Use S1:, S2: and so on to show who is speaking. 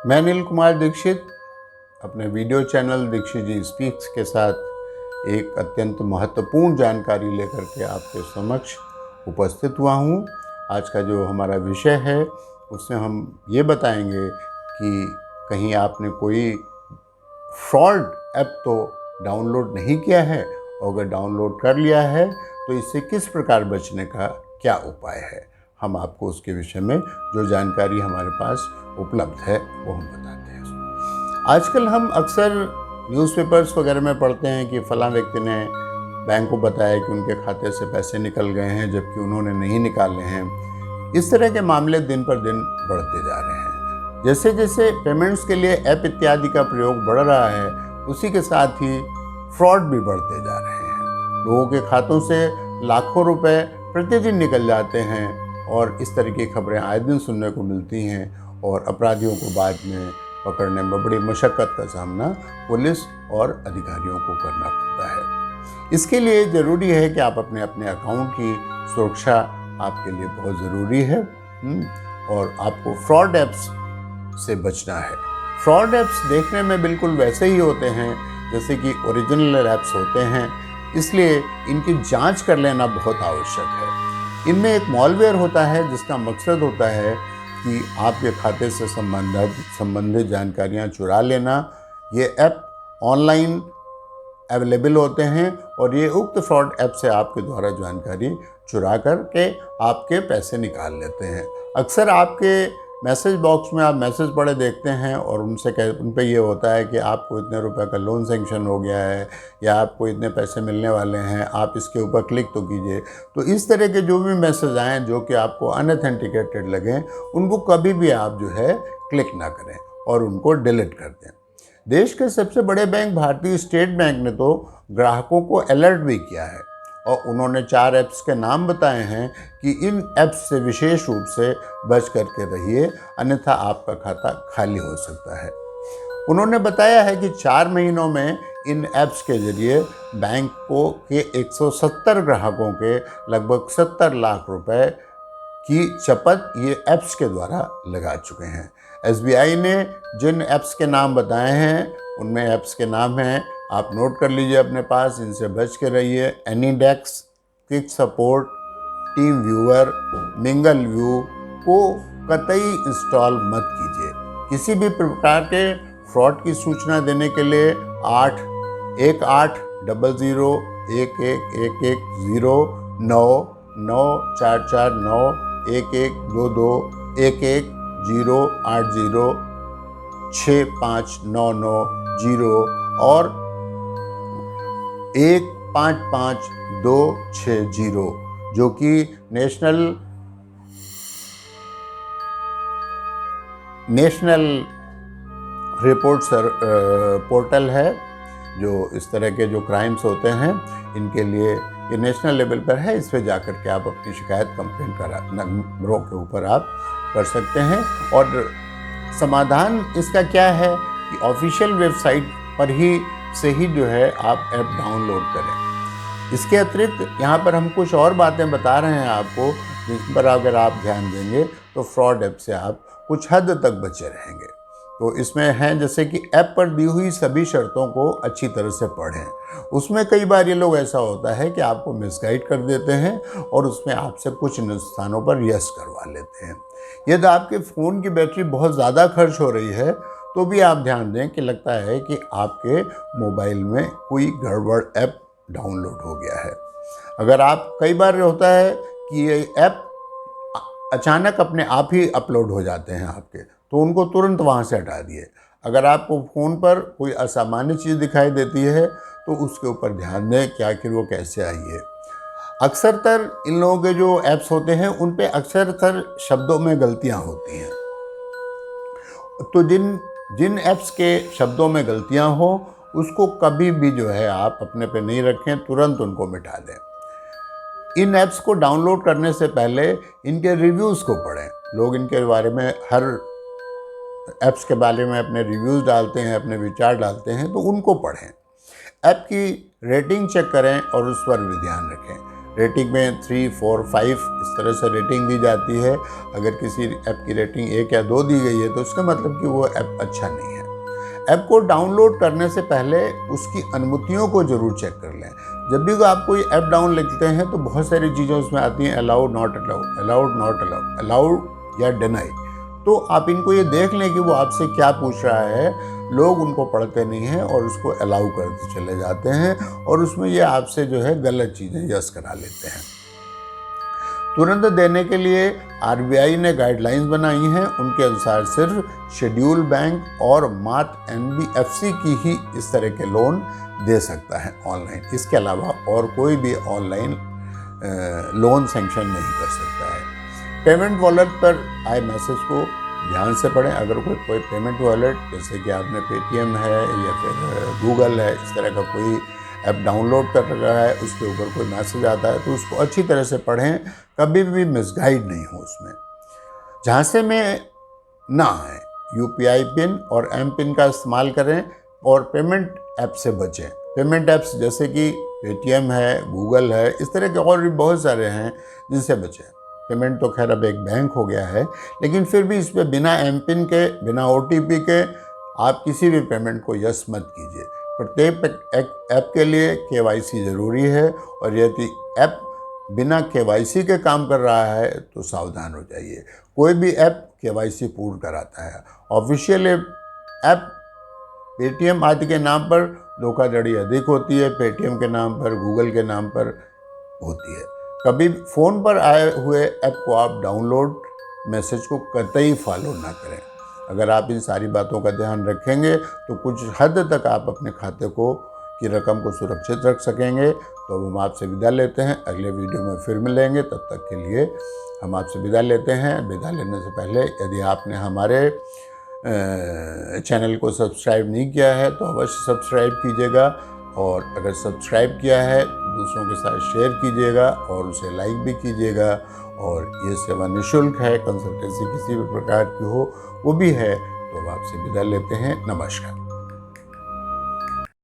S1: मैं अनिल कुमार दीक्षित अपने video channel Dixit जी speaks के साथ एक अत्यंत महत्वपूर्ण जानकारी लेकर के आपके समक्ष उपस्थित हुआ हूँ। आज का जो हमारा विषय है उसमें हम ये बताएंगे कि कहीं आपने कोई फ्रॉड ऐप तो डाउनलोड नहीं किया है, और अगर डाउनलोड कर लिया है तो इससे किस प्रकार बचने का क्या उपाय है। हम आपको उसके विषय में जो जानकारी हमारे पास उपलब्ध है वो हम बताते हैं। आजकल हम अक्सर न्यूज़पेपर्स वगैरह में पढ़ते हैं कि फलां व्यक्ति ने बैंक को बताया कि उनके खाते से पैसे निकल गए हैं जबकि उन्होंने नहीं निकाले हैं। इस तरह के मामले दिन पर दिन बढ़ते जा रहे हैं। जैसे जैसे पेमेंट्स के लिए ऐप इत्यादि का प्रयोग बढ़ रहा है, उसी के साथ ही फ्रॉड भी बढ़ते जा रहे हैं। लोगों के खातों से लाखों रुपए प्रतिदिन निकल जाते हैं और इस तरह की खबरें आए दिन सुनने को मिलती हैं, और अपराधियों को बाद में पकड़ने में बड़ी मशक्क़त का सामना पुलिस और अधिकारियों को करना पड़ता है। इसके लिए ज़रूरी है कि आप अपने अकाउंट की सुरक्षा आपके लिए बहुत ज़रूरी है, और आपको फ्रॉड ऐप्स से बचना है। फ्रॉड ऐप्स देखने में बिल्कुल वैसे ही होते हैं जैसे कि ओरिजिनल ऐप्स होते हैं, इसलिए इनकी जांच कर लेना बहुत आवश्यक है। इनमें एक मॉलवेयर होता है जिसका मकसद होता है कि आपके खाते से संबंधित जानकारियां चुरा लेना। ये ऐप ऑनलाइन अवेलेबल होते हैं और ये उक्त फ्रॉड ऐप से आपके द्वारा जानकारी चुरा करके आपके पैसे निकाल लेते हैं। अक्सर आपके मैसेज बॉक्स में आप मैसेज पढ़े देखते हैं और उन पे ये होता है कि आपको इतने रुपए का लोन सेंक्शन हो गया है, या आपको इतने पैसे मिलने वाले हैं, आप इसके ऊपर क्लिक तो कीजिए। तो इस तरह के जो भी मैसेज आएँ जो कि आपको अनऑथेंटिकेटेड लगें, उनको कभी भी आप जो है क्लिक ना करें और उनको डिलीट कर दें। देश के सबसे बड़े बैंक भारतीय स्टेट बैंक ने तो ग्राहकों को अलर्ट भी किया है, और उन्होंने 4 ऐप्स के नाम बताए हैं कि इन ऐप्स से विशेष रूप से बच करके रहिए, अन्यथा आपका खाता खाली हो सकता है। उन्होंने बताया है कि 4 महीनों में इन ऐप्स के जरिए बैंक को के 170 ग्राहकों के लगभग 70 लाख रुपए की चपत ये ऐप्स के द्वारा लगा चुके हैं। एसबीआई ने जिन ऐप्स के नाम बताए हैं उनमें ऐप्स के नाम हैं, आप नोट कर लीजिए अपने पास, इनसे बच के रहिए। एनीडेक्स, quick support, team viewer, mingle view को कतई इंस्टॉल मत कीजिए। किसी भी प्रकार के फ्रॉड की सूचना देने के लिए 8880011994490806599 और 155260, जो कि नेशनल रिपोर्ट पोर्टल है, जो इस तरह के जो क्राइम्स होते हैं इनके लिए ये नेशनल लेवल पर है। इस पर जाकर के आप अपनी शिकायत कंप्लेंट करा नंबरों के ऊपर आप कर सकते हैं। और समाधान इसका क्या है कि ऑफिशियल वेबसाइट पर से ही जो है आप ऐप डाउनलोड करें। इसके अतिरिक्त यहाँ पर हम कुछ और बातें बता रहे हैं आपको, जिस पर अगर आप ध्यान देंगे तो फ्रॉड ऐप से आप कुछ हद तक बचे रहेंगे। तो इसमें हैं जैसे कि ऐप पर दी हुई सभी शर्तों को अच्छी तरह से पढ़ें। उसमें कई बार ये लोग ऐसा होता है कि आपको मिसगाइड कर देते हैं और उसमें आपसे कुछ स्थानों पर यस करवा लेते हैं। यदि आपके फ़ोन की बैटरी बहुत ज़्यादा खर्च हो रही है तो भी आप ध्यान दें कि लगता है कि आपके मोबाइल में कोई गड़बड़ ऐप डाउनलोड हो गया है। अगर आप कई बार होता है कि ये ऐप अचानक अपने आप ही अपलोड हो जाते हैं आपके, तो उनको तुरंत वहाँ से हटा दिए। अगर आपको फ़ोन पर कोई असामान्य चीज़ दिखाई देती है तो उसके ऊपर ध्यान दें कि आखिर वो कैसे आई है। अक्सरतर इन लोगों के जो ऐप्स होते हैं उन पे अक्सरतर शब्दों में गलतियाँ होती हैं, तो जिन ऐप्स के शब्दों में गलतियाँ हो उसको कभी भी जो है आप अपने पे नहीं रखें, तुरंत उनको मिटा दें। इन ऐप्स को डाउनलोड करने से पहले इनके रिव्यूज़ को पढ़ें। लोग इनके बारे में हर ऐप्स के बारे में अपने रिव्यूज़ डालते हैं, अपने विचार डालते हैं, तो उनको पढ़ें। ऐप की रेटिंग चेक करें और उस पर भी ध्यान रखें। रेटिंग में 3, 4, 5 इस तरह से रेटिंग दी जाती है। अगर किसी ऐप की रेटिंग 1 या 2 दी गई है तो उसका मतलब कि वो ऐप अच्छा नहीं है। ऐप को डाउनलोड करने से पहले उसकी अनुमतियों को जरूर चेक कर लें। जब भी आप कोई ऐप डाउन लिखते हैं तो बहुत सारी चीज़ें उसमें आती हैं, allowed, not allowed, allowed, not allowed, allowed या डिनाई। तो आप इनको ये देख लें कि वो आपसे क्या पूछ रहा है। लोग उनको पढ़ते नहीं हैं और उसको अलाउ करते चले जाते हैं और उसमें ये आपसे जो है गलत चीज़ें यस करा लेते हैं। तुरंत देने के लिए आरबीआई ने गाइडलाइंस बनाई हैं। उनके अनुसार सिर्फ शेड्यूल बैंक और मात्र एनबीएफसी की ही इस तरह के लोन दे सकता है ऑनलाइन। इसके अलावा और कोई भी ऑनलाइन लोन सैंक्शन नहीं कर सकता है। पेमेंट वॉलेट पर आए मैसेज को ध्यान से पढ़ें। अगर कोई पेमेंट वॉलेट जैसे कि आपने पेटीएम है या फिर गूगल है, इस तरह का कोई ऐप डाउनलोड कर रखा है, उसके ऊपर कोई मैसेज आता है तो उसको अच्छी तरह से पढ़ें, कभी भी मिसगाइड नहीं हो उसमें। झांसे में ना आए, यूपीआई पिन और एम पिन का इस्तेमाल करें और पेमेंट ऐप से बचें। पेमेंट ऐप्स जैसे कि पेटीएम है, गूगल है, इस तरह के और भी बहुत सारे हैं जिनसे बचें। पेमेंट तो खैर अब एक बैंक हो गया है, लेकिन फिर भी इस पर बिना एम पिन के, बिना ओटीपी के आप किसी भी पेमेंट को यस मत कीजिए। प्रत्येक ऐप के लिए केवाईसी ज़रूरी है और यदि ऐप बिना केवाईसी के काम कर रहा है तो सावधान हो जाइए। कोई भी ऐप केवाईसी पूर्ण कराता है। ऑफिशियल ऐप पेटीएम आदि के नाम पर धोखाधड़ी अधिक होती है, पेटीएम के नाम पर, गूगल के नाम पर होती है। कभी फ़ोन पर आए हुए ऐप को आप डाउनलोड मैसेज को कतई फॉलो ना करें। अगर आप इन सारी बातों का ध्यान रखेंगे तो कुछ हद तक आप अपने खाते की रकम को सुरक्षित रख सकेंगे। तो अब हम आपसे विदा लेते हैं, अगले वीडियो में फिर मिलेंगे। तब तक के लिए हम आपसे विदा लेते हैं। विदा लेने से पहले यदि आपने हमारे चैनल को सब्सक्राइब नहीं किया है तो अवश्य सब्सक्राइब कीजिएगा, और अगर सब्सक्राइब किया है दूसरों के साथ शेयर कीजिएगा और उसे लाइक भी कीजिएगा। और ये सेवा निःशुल्क है, कंसल्टेंसी किसी भी प्रकार की हो वो भी है। तो अब आपसे विदा लेते हैं। नमस्कार।